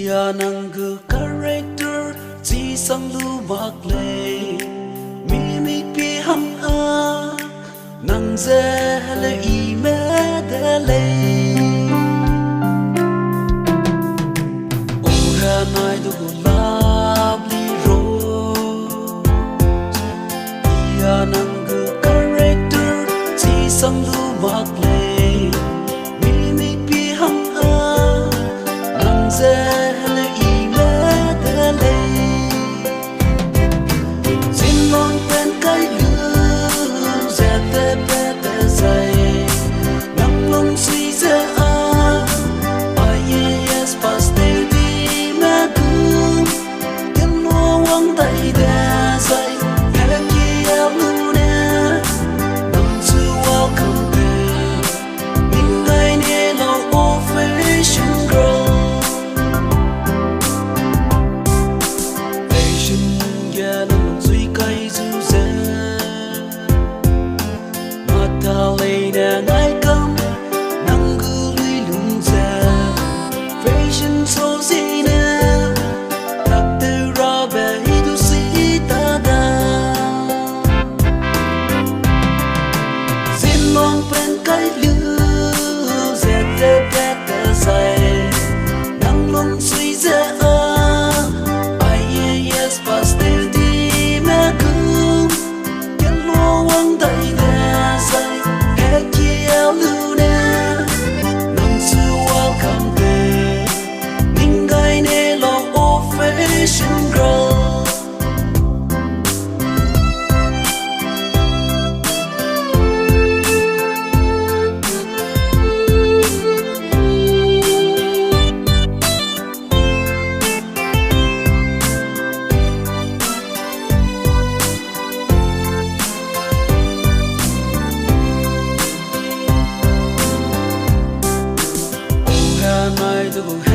Ya nang gu character chỉ sang lu bạc lệ mi mi pi ham a nang ze le i me de le o ha nai du lovely rose ya nang gu character chỉ sang lu bạc lệ mi mi pi ham a nang ze I do